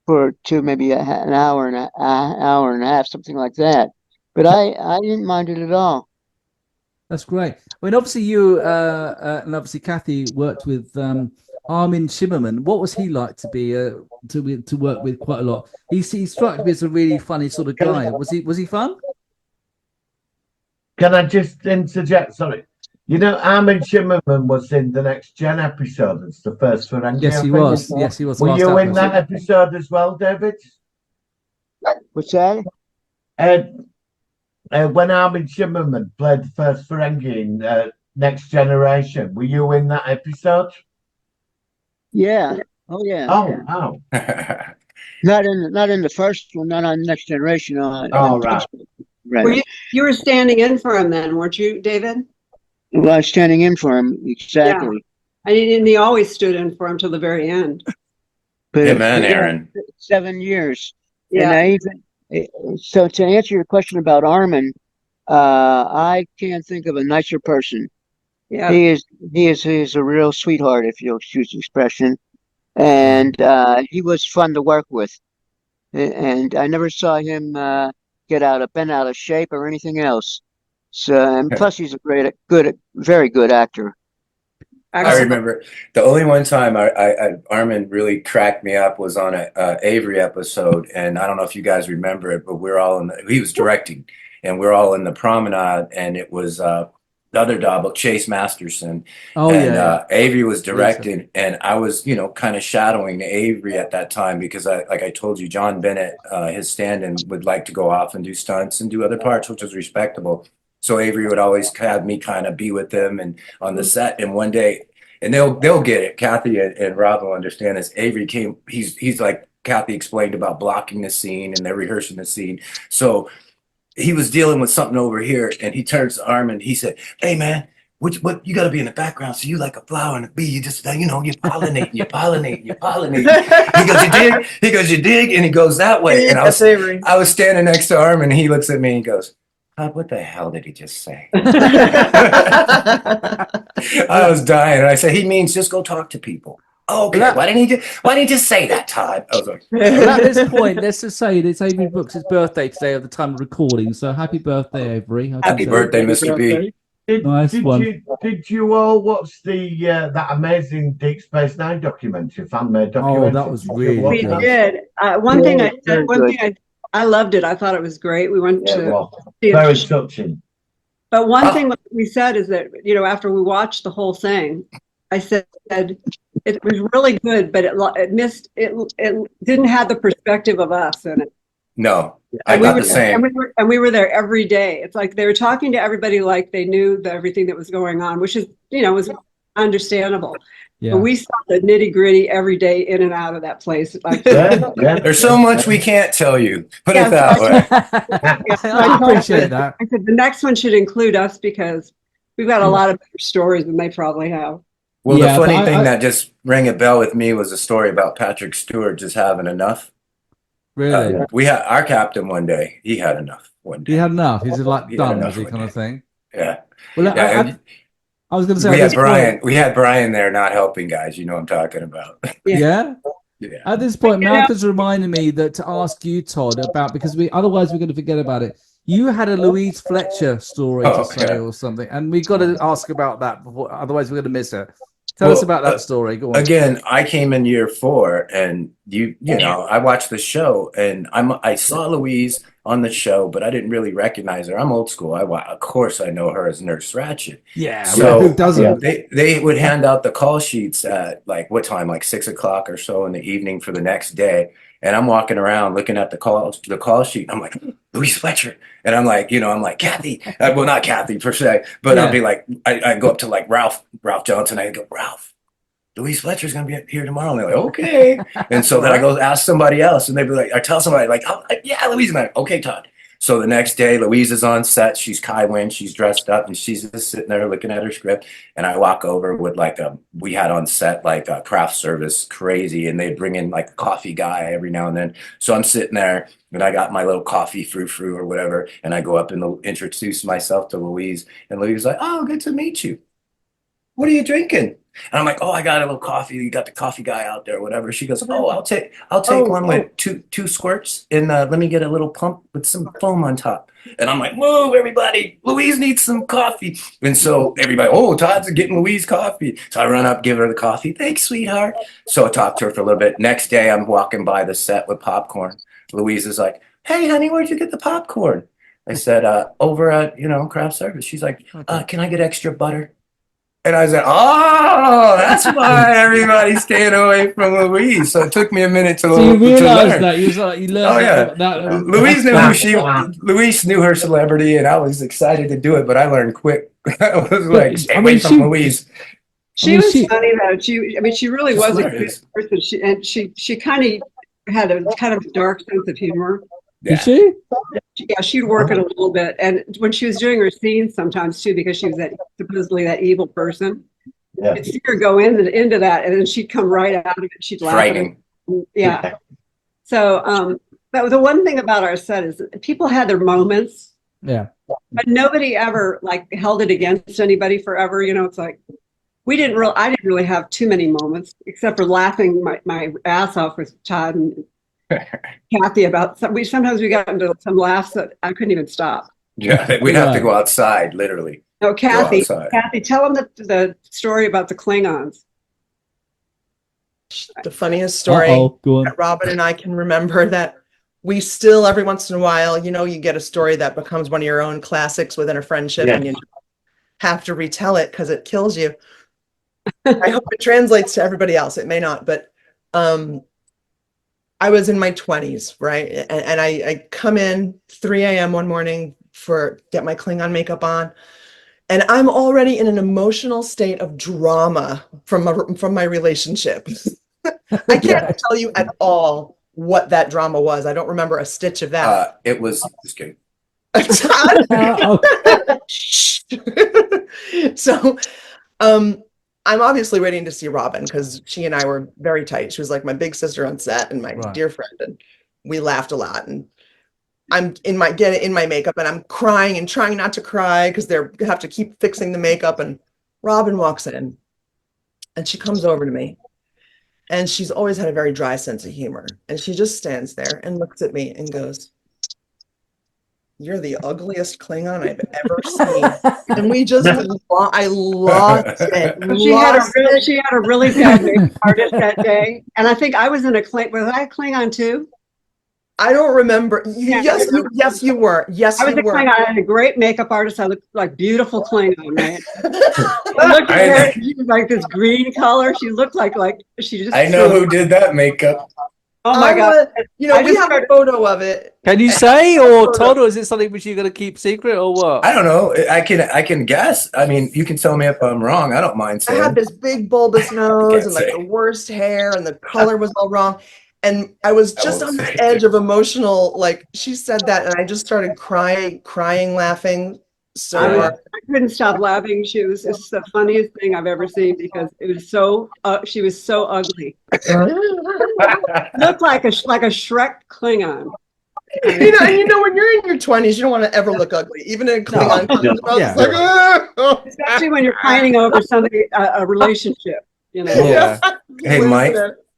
to maybe an hour and hour and a half, something like that. But I didn't mind it at all. That's great. I mean, obviously you and obviously Cathy worked with Armen Shimmerman. What was he like to be to work with quite a lot? He struck me as a really funny sort of guy. Was he fun? Can I just interject? Sorry. You know, Armen Shimmerman was in the Next Gen episode. It's the first Ferengi. Yes, he was. Yes, he was. Were you in that episode as well, David? What's that? When Armen Shimmerman played the first Ferengi in Next Generation, were you in that episode? Yeah. Oh yeah. Oh. Not in the first one. Not on Next Generation. Right. Right. You were standing in for him then, weren't you, David? Well, I was standing in for him, exactly. Yeah. And he always stood in for him till the very end. But Amen, Aaron. 7 years. Yeah. And so to answer your question about Armen, I can't think of a nicer person. Yeah. He is a real sweetheart, if you'll excuse the expression. And he was fun to work with. And I never saw him bent out of shape or anything else. So, and plus he's a very good actor. I remember the only one time Armen really cracked me up was on a Avery episode, and I don't know if you guys remember it, but he was directing, and we're all in the promenade, and it was the other Dabo, Chase Masterson. Avery was directing, and I was, kind of shadowing Avery at that time because like I told you, John Bennett, his stand-in, would like to go off and do stunts and do other parts, which was respectable. So Avery would always have me kind of be with them and on the set. And one day, and they'll get it. Cathy and Rob will understand this. Avery came. He's like Cathy explained about blocking the scene, and they're rehearsing the scene. So he was dealing with something over here, and he turns to Armen. He said, "Hey man, what you got to be in the background. So you like a flower and a bee. You just you pollinate, you pollinate, you pollinate." He goes, "You dig?" He goes, "You dig?" And he goes that way. And I was standing next to Armen, and he looks at me and he goes, "What the hell did he just say?" I was dying. And I said, "He means just go talk to people." Oh, okay. Why didn't he just say that, Todd? I was like, well, at this point, let's just say it's Avery Brooks' birthday today at the time of recording. So happy birthday, Avery. Happy birthday, Mr. B. Did you all watch that amazing Deep Space Nine documentary, fan-made documentary? Oh, that was really good. We did. One thing I loved it. I thought it was great. We went to see it. Very touching. But one thing we said is that, after we watched the whole thing, I said it was really good, but it didn't have the perspective of us in it. No, I got the same. And we were there every day. It's like they were talking to everybody like they knew everything that was going on, which is, was understandable. Yeah. But we saw the nitty gritty every day in and out of that place. Like, there's so much we can't tell you. Put it that way. I appreciate that. I said the next one should include us because we've got a lot of better stories than they probably have. Well, the funny thing that just rang a bell with me was a story about Patrick Stewart just having enough. Really? We had our captain one day. He had enough one day. He had enough. He's like done, was he, kind of thing? Yeah. Well, I was going to say we had Brian there not helping guys. You know what I'm talking about. Yeah. At this point, Malcolm's reminded me that to ask you, Todd, about because otherwise we're going to forget about it. You had a Louise Fletcher story to say or something, and we got to ask about that before. Otherwise, we're going to miss it. Tell us about that story. Go on. Again, I came in year 4, and you know, I watched the show, and I saw Louise on the show, but I didn't really recognize her. I'm old school. Of course, I know her as Nurse Ratched. Yeah. So who doesn't? They would hand out the call sheets at like what time? Like 6 o'clock or so in the evening for the next day. And I'm walking around looking at the call sheet. And I'm like, Louise Fletcher. And I'm like, Cathy. Well, not Cathy per se, but I'll be like, I go up to like Ralph Johnson. I go, Ralph, Louise Fletcher's going to be here tomorrow. And they're like, okay. And so then I go ask somebody else, and they'd be like, I tell somebody like, oh, yeah, Louise. And I'm like, okay, Todd, So the next day, Louise is on set. She's Kai Wynn. She's dressed up and she's just sitting there looking at her script. And I walk over with we had on set like a craft service crazy, and they bring in like a coffee guy every now and then. So I'm sitting there and I got my little coffee frou-frou or whatever. And I go up and introduce myself to Louise. And Louise is like, oh, good to meet you. What are you drinking? And I'm like, oh, I got a little coffee. You got the coffee guy out there, whatever. She goes, oh, I'll take one with two squirts, and let me get a little pump with some foam on top. And I'm like, whoa, everybody, Louise needs some coffee. And so everybody, oh, Todd's getting Louise coffee. So I run up, give her the coffee. Thanks, sweetheart. So I talked to her for a little bit. Next day, I'm walking by the set with popcorn. Louise is like, hey, honey, where'd you get the popcorn? I said, over at, craft service. She's like, can I get extra butter? And I said, oh, that's why everybody's staying away from Louise. So it took me a minute to So you realized learn. that you learned that. Louise knew Louise knew her celebrity, and I was excited to do it, but I learned quick. I was like, stay away from Louise. She was funny though. She really was a good person. She kind of had a kind of dark sense of humor. Yeah. Did she? Yeah, she'd work it a little bit, and when she was doing her scenes, sometimes too, because she was supposedly that evil person. Yeah. You'd see her go into that, and then she'd come right out of it. She'd laugh. Frightening. Yeah. So, but the one thing about our set is that people had their moments. Yeah. But nobody ever held it against anybody forever. It's like I didn't really have too many moments, except for laughing my ass off with Todd and Cathy about sometimes we got into some laughs that I couldn't even stop. Yeah, we'd have to go outside, literally. No, Cathy, tell them the story about the Klingons. The funniest story that Robin and I can remember, that we still every once in a while, you get a story that becomes one of your own classics within a friendship, and you have to retell it because it kills you. I hope it translates to everybody else. It may not, but I was in my 20s, right? And I come in 3 a.m. one morning get my Klingon makeup on. And I'm already in an emotional state of drama from my relationship. I can't tell you at all what that drama was. I don't remember a stitch of that. It was just kidding. So, I'm obviously waiting to see Robin because she and I were very tight. She was like my big sister on set and my dear friend, and we laughed a lot. And I'm in my makeup, and I'm crying and trying not to cry because they have to keep fixing the makeup. And Robin walks in, and she comes over to me, and she's always had a very dry sense of humor. And she just stands there and looks at me and goes, "You're the ugliest Klingon I've ever seen." And we just, I lost it. She had a really bad makeup artist that day. And I think I was in was I a Klingon too? I don't remember. Yes, you were. Yes, I was you a were. Klingon. I had a great makeup artist. I looked like beautiful Klingon, right? I looked at her, she was like this green color. She looked like she just. I know who did that makeup. Oh my God. We have a photo of it. Can you say, or Todd, or is it something which you're going to keep secret, or what? I don't know. I can guess. I mean, you can tell me if I'm wrong. I don't mind saying. I had this big bulbous nose and the worst hair, and the color was all wrong. And I was just on the edge of emotional, she said that, and I just started crying, laughing. So I couldn't stop laughing. It's the funniest thing I've ever seen because it was she was so ugly. Looked like a Shrek Klingon. When you're in your 20s, you don't want to ever look ugly, even in Klingon. Especially when you're fighting over something, a relationship. Yeah. Hey, Mike.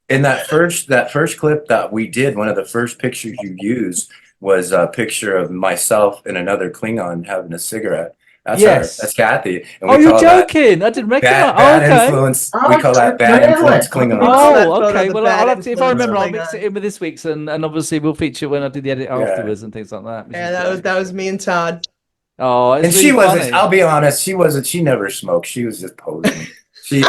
In that first clip that we did, one of the first pictures you used was a picture of myself and another Klingon having a cigarette. That's Cathy. And you're joking! I didn't recognize. Bad influence. We call that bad influence Klingon. Oh, okay. Well, I'll have to, if I remember, I'll mix it in with this week's, and obviously we'll feature when I do the edit afterwards and things like that. Yeah, that was me and Todd. Oh, and she wasn't. I'll be honest. She wasn't. She never smoked. She was just posing. It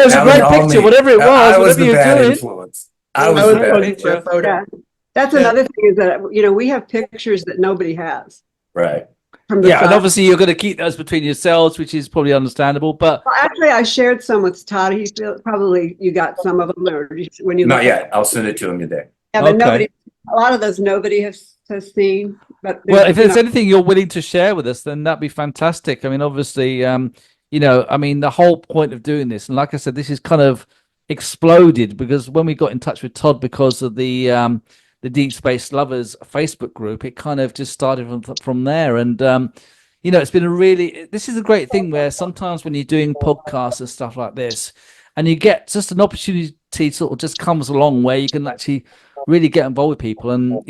was a great picture, whatever it was. I was the bad doing. influence. I was the bad influence. Yeah. That's another thing is that we have pictures that nobody has. Right. And obviously you're going to keep those between yourselves, which is probably understandable. But actually, I shared some with Todd. Probably you got some of them, or when you not yet. I'll send it to him today. Yeah, but a lot of those nobody has scene. But Well, if there's anything you're willing to share with us, then that'd be fantastic. I mean, obviously, I mean, the whole point of doing this, and like I said, this is kind of exploded because when we got in touch with Todd because of the Deep Space Lovers Facebook group, it kind of just started from there. And it's been this is a great thing where sometimes when you're doing podcasts and stuff like this, and you get just an opportunity sort of just comes along where you can actually really get involved with people. And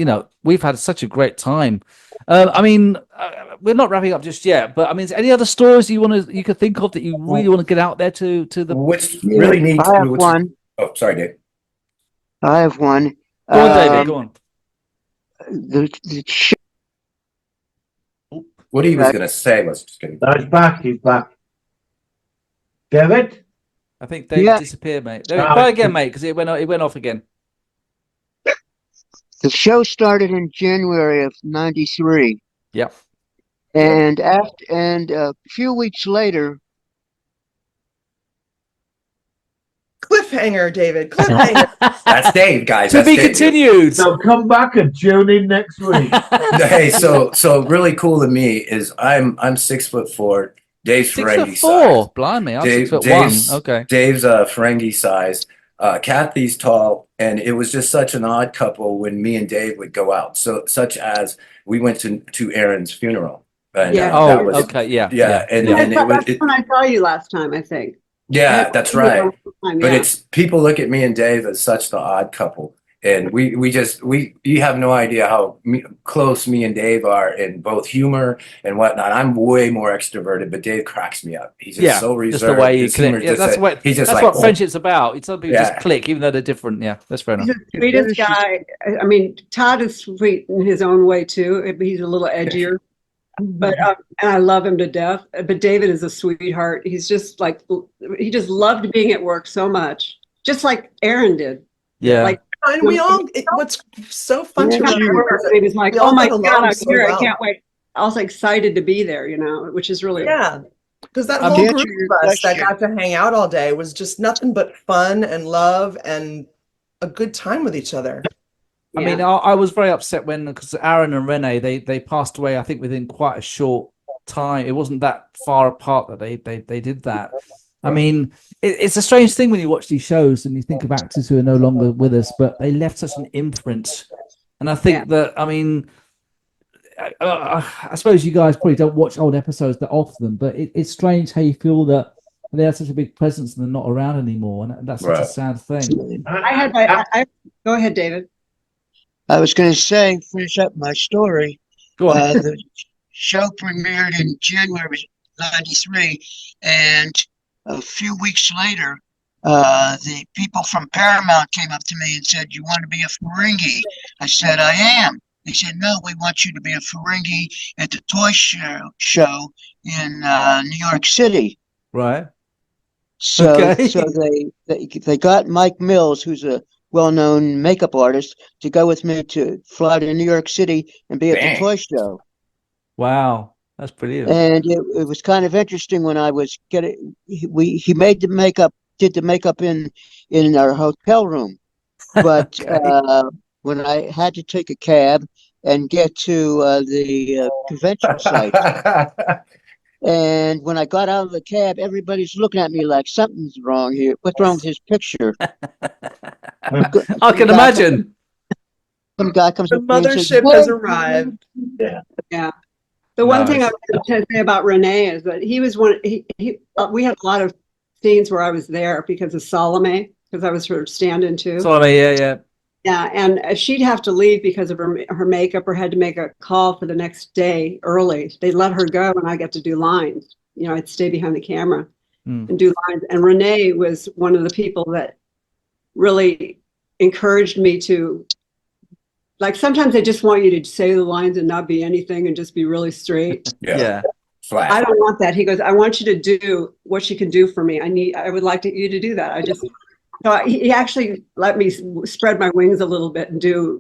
we've had such a great time. I mean, we're not wrapping up just yet, but I mean, is there any other stories you could think of that you really want to get out there to the? Which really needs. I have one. Oh, sorry, Dave. I have one. Go on, David. Go on. The show. What he was going to say was just kidding. No, he's back. He's back. David? I think David disappeared, mate. Try again, mate, because it went off again. The show started in January of '93. Yep. And a few weeks later, Cliffhanger, David. Cliffhanger. That's Dave, guys. To That's be Dave. continued. So come back and tune in next week. Hey, so really cool to me is I'm 6'4". Dave's Ferengi 6'4". size. Blimey, I'm Dave- 6'1". Dave's- Okay. Dave's Ferengi size. Cathy's tall, and it was just such an odd couple when me and Dave would go out. So such as we went to Aaron's funeral. And, Yeah. Oh, okay. Yeah. and that's it, when I saw you last time, I think. yeah, that's right. But Yeah. it's people look at me and Dave as such the odd couple, and you have no idea how close me and Dave are in both humor and whatnot. I'm way more extroverted, but Dave cracks me up. He's just so reserved. Just the way you His humor click. Yeah, is that's just what he's just that's like, what friendship's about. Some people Yeah. just click, even though they're different. Yeah, that's fair enough. He's the sweetest guy. I mean, Todd is sweet in his own way too. He's a little edgier, but and I love him to death. But David is a sweetheart. He's just like he just loved being at work so much, just like Aaron did. Yeah. Like And we all, what's so fun to remember. He was like, we all "Oh my got God, along I'm so here! well. I can't wait." I was excited to be there, which is really Yeah, because that To whole answer group your of us that question- got to hang out all day was just nothing but fun and love and a good time with each other. I mean, I was very upset because Aaron and Renee they passed away. I think within quite a short time. It wasn't that far apart that they did that. I mean, it's a strange thing when you watch these shows and you think of actors who are no longer with us, but they left such an imprint. And I think that, I mean, I suppose you guys probably don't watch old episodes that often, but it's strange how you feel that they have such a big presence and they're not around anymore, and that's such a sad thing. Go ahead, David. I was going to say, finish up my story. Go on. The show premiered in January '93, and a few weeks later, the people from Paramount came up to me and said, "You want to be a Ferengi?" I said, "I am." They said, "No, we want you to be a Ferengi at the toy show in New York City." Right. So, Okay. so they got Mike Mills, who's a well-known makeup artist, to go with me to fly to New York City and be at the toy show. Wow, that's brilliant. And it was kind of interesting when I was he made the makeup, did the makeup in our hotel room, but when I had to take a cab and get to the convention site, and when I got out of the cab, everybody's looking at me like something's wrong here. What's wrong with his picture? I can imagine. Some guy comes The up to me and says, mothership has arrived. Yeah. The one thing I Nice. wanted to say about Renee is that he was one. We had a lot of scenes where I was there because of Salome, because I was her stand-in too. Sorry, yeah. Yeah, and she'd have to leave because of her makeup, or had to make a call for the next day early. They let her go, and I got to do lines. I'd stay behind the camera and do lines. And Renee was one of the people that really encouraged me to. Like, sometimes they just want you to say the lines and not be anything and just be really straight. Yeah. Flat. I don't want that. He goes, "I want you to do what you can do for me. I would like you to do that." So he actually let me spread my wings a little bit and do,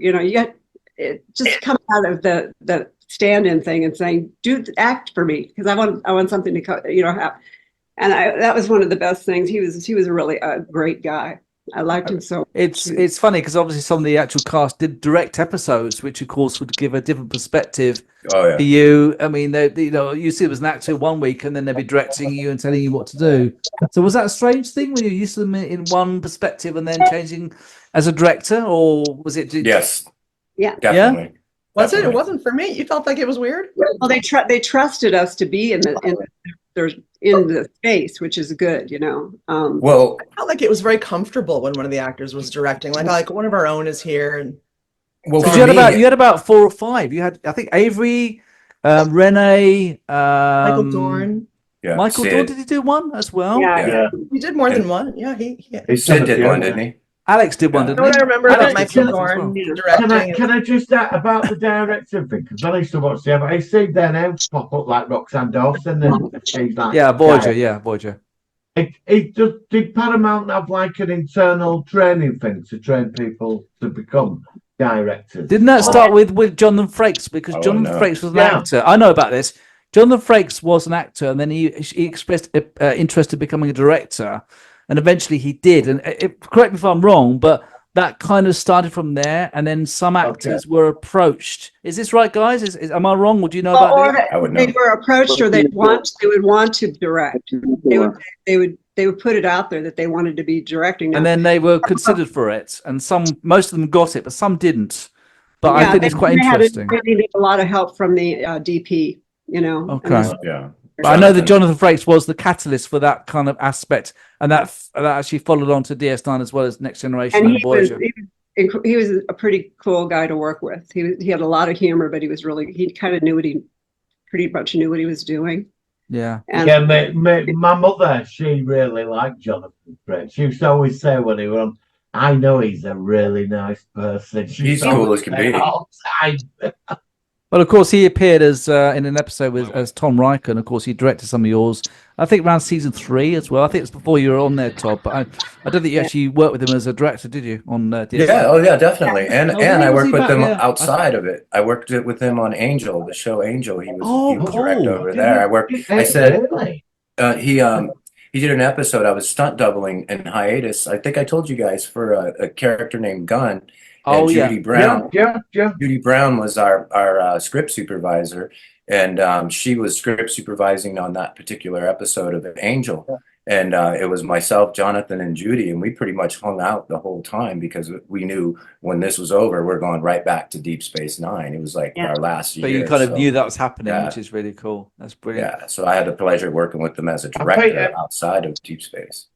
it just come out of the stand-in thing and saying, act for me, because I want something to have. And that was one of the best things. He was really a great guy. I liked him so. It's funny because obviously some of the actual cast did direct episodes, which of course would give a different perspective Oh to yeah. you. I mean, you see them as an actor one week, and then they'd be directing you and telling you what to do. So was that a strange thing when you used to them in one perspective and then changing as a director, or was it? Yes. Yeah. Definitely. Was it? It Definitely. wasn't for me. You felt like it was weird? Well, they trusted us to be in the space, which is good, you know. Well, I felt like it was very comfortable when one of the actors was directing. Like one of our own is here, and well, Because for me, you had about 4 or 5. You had, I think, Avery, Renee, Michael Dorn. yeah, Michael Sid. Dorn. Did he do one as well? Yeah. He did more than one. Yeah, he Sid did one, didn't he? Alex did one, Yeah. didn't You know what he? I remember Alex about did Michael something as well. Dorn directing? Can I just about the director thing? Because I used to watch the. I see their names pop up like Roxanne Dawson, and she's like, Yeah, Voyager. Yeah, Voyager. Did Paramount have like an internal training thing to train people to become directors? Didn't that start with Jonathan Frakes? Because Oh, Jonathan no. Frakes was an Yeah. actor. I know about this. Jonathan Frakes was an actor, and then he expressed interest in becoming a director, and eventually he did. And correct me if I'm wrong, but that kind of started from there, and then some actors were approached. Is this right, guys? Am I wrong? Would you know about this? I would They know. were approached, or they would want to direct. They would put it out there that they wanted to be directing. Now, And then they were considered for it, and most of them got it, but some didn't. But I think it's quite interesting. They needed a lot of help from the DP, you know. Okay. Yeah. But I know that Jonathan Frakes was the catalyst for that kind of aspect, and that actually followed on to DS9 as well as Next Generation and Voyager. He was a pretty cool guy to work with. He had a lot of humor, but he kind of pretty much knew what he was doing. Yeah. And My mother, she really liked Jonathan Frakes. She used to always say when he was on, I know he's a really nice person. He's cool as can be. All the time. Well, of course, he appeared as in an episode as Tom Riker, and of course, he directed some of yours. I think around season 3 as well. I think it's before you were on there, Todd. But I don't think you actually worked with him as a director, did you? On DS9? Yeah, oh yeah, definitely. And I was worked he with back them there? outside of it. I worked with him on Angel, the show Angel. He Oh, was direct cool. over there. I said Really? he did an episode. I was stunt doubling in hiatus. I think I told you guys for a character named Gunn. Oh, And yeah. Judy Brown. Yeah. Judy Brown was our script supervisor, and she was script supervising on that particular episode of Angel. And it was myself, Jonathan, and Judy, and we pretty much hung out the whole time because we knew when this was over, we're going right back to Deep Space Nine. It was like our last year. So you kind of knew that was happening, yeah. which is really cool. That's brilliant. Yeah, so I had the pleasure of working with them as a director outside of Deep Space.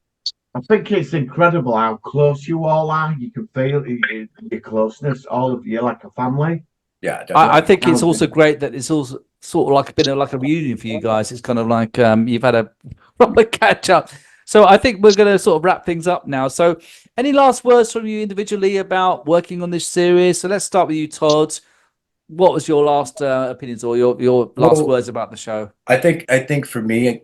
I think it's incredible how close you all are. You can feel your closeness, all of you, like a family. Yeah, definitely. I think it's also great that it's also sort of like been like a reunion for you guys. It's kind of like you've had a proper catch up. So I think we're going to sort of wrap things up now. So any last words from you individually about working on this series? So let's start with you, Todd. What was your last opinions or your last words about the show? I think for me,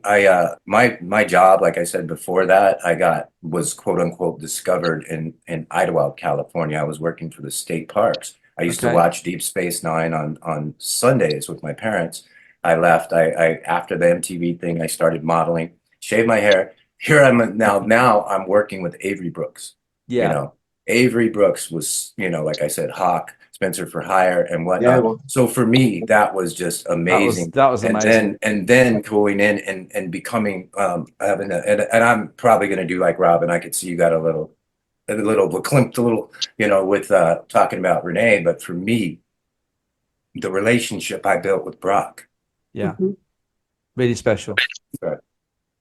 my job, like I said before that, was quote unquote discovered in Idlewild, California. I was working for the state parks. I used to watch Deep Space Nine on Sundays with my parents. I left. I after the MTV thing, I started modeling, shaved my hair. Here I'm now I'm working with Avery Brooks. Yeah. You know, Avery Brooks was, like I said, Hawk, Spencer for Hire, and whatnot. Yeah. So for me, that was just amazing. That was amazing. And then going in and becoming having and I'm probably gonna do like Robin. I could see you got a little climped a little, with talking about Renee. But for me, the relationship I built with Broik. Yeah. Really special. Right.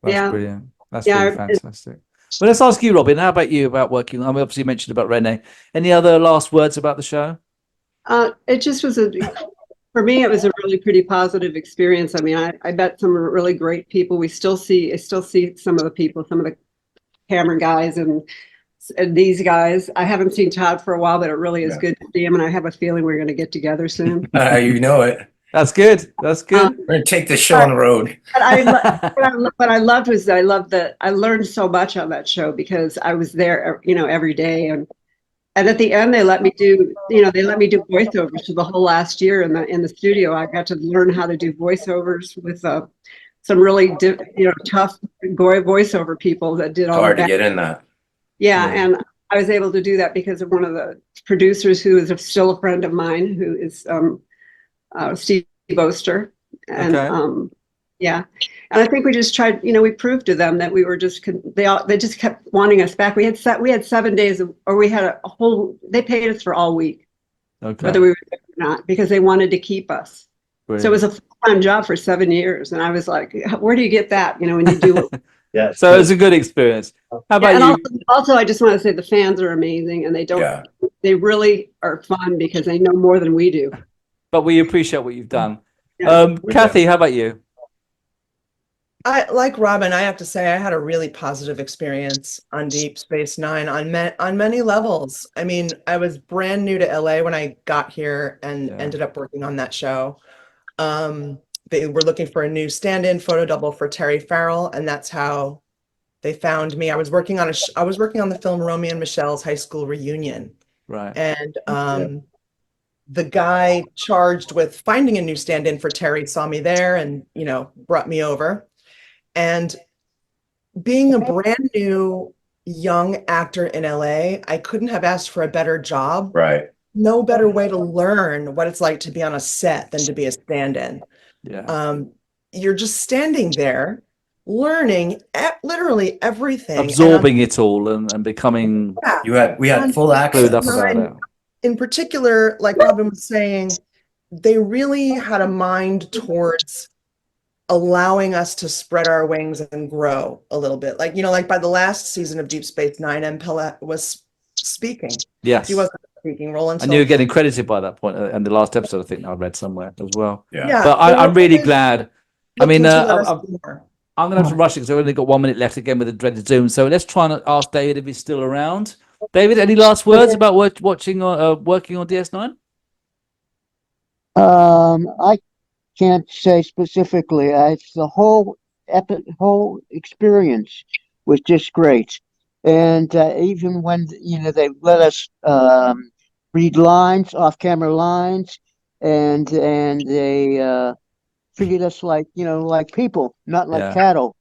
That's brilliant. That's really fantastic. Well, let's ask you, Robin. How about you about working? I mean, obviously you mentioned about Renee. Any other last words about the show? It just was for me, it was a really pretty positive experience. I mean, I met some really great people. I still see some of the people, some of the camera guys and these guys. I haven't seen Todd for a while, but it really is good to see him. And I have a feeling we're going to get together soon. You know it. That's good. That's good. We're gonna take the show on the road. What I loved was I learned so much on that show because I was there, every day. And at the end, they let me do voiceovers for the whole last year in the studio. I got to learn how to do voiceovers with some really tough voiceover people that did all Hard that. to get in that. Yeah, and I was able to do that because of one of the producers who is still a friend of mine, who is Steve Oster. And Okay. yeah. And I think we just tried, we proved to them that we were just, they just kept wanting us back. We had 7 days or we had a whole, they paid us for all week, Okay. whether we were there or not, because they wanted to keep us. Brilliant. So it was a full-time job for 7 years. And I was like, where do you get that? When you do it. Yeah. So it's a good experience. How about and you? also, I just want to say the fans are amazing, and they really are fun because they know more than we do. But we appreciate what you've done. Yeah. Cathy, how about you? I like Robin. I have to say I had a really positive experience on Deep Space Nine on many levels. I mean, I was brand new to LA when I got here and ended up working on that show. They were looking for a new stand-in photo double for Terry Farrell, and that's how they found me. I was working on the film Romeo and Michelle's high school reunion. Right. And the guy charged with finding a new stand-in for Terry saw me there and, brought me over. And being a brand new young actor in LA, I couldn't have asked for a better job. Right. No better way to learn what it's like to be on a set than to be a stand-in. Yeah. You're just standing there learning literally everything. Absorbing it all and becoming We had full access. clued up about it. In particular, like Robin was saying, they really had a mind towards allowing us to spread our wings and grow a little bit. Like, like by the last season of Deep Space Nine, M'Pella was speaking. Yes. He wasn't a speaking role until... And you were getting credited by that point in the last episode, I think I read somewhere as well. Yeah. But I'm really glad. I mean, I'm going to have to rush it because I've only got 1 minute left again with the dreaded Zoom. So let's try and ask David if he's still around. David, any last words about working on DS9? I can't say specifically. The whole experience was just great, and even when they let us read lines, off-camera lines, and they treated us like people, not like cattle.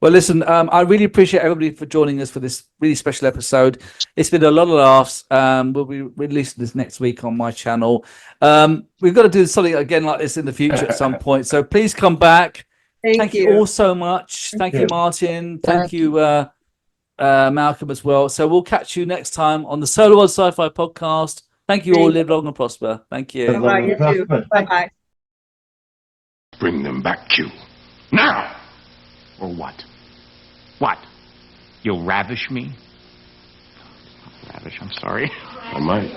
Well, listen, I really appreciate everybody for joining us for this really special episode. It's been a lot of laughs. We'll be releasing this next week on my channel. We've got to do something again like this in the future at some point. So please come back. Thank you all so much. Thank you, Martin. Thank you, Malcolm, as well. So we'll catch you next time on the Solo World Sci-Fi podcast. Thank you all. Live long and prosper. Thank you. Bye-bye. You too. Bye-bye. Bring them back, Q. Now! Or what? What? You'll ravish me? Ravish, I'm sorry. I might.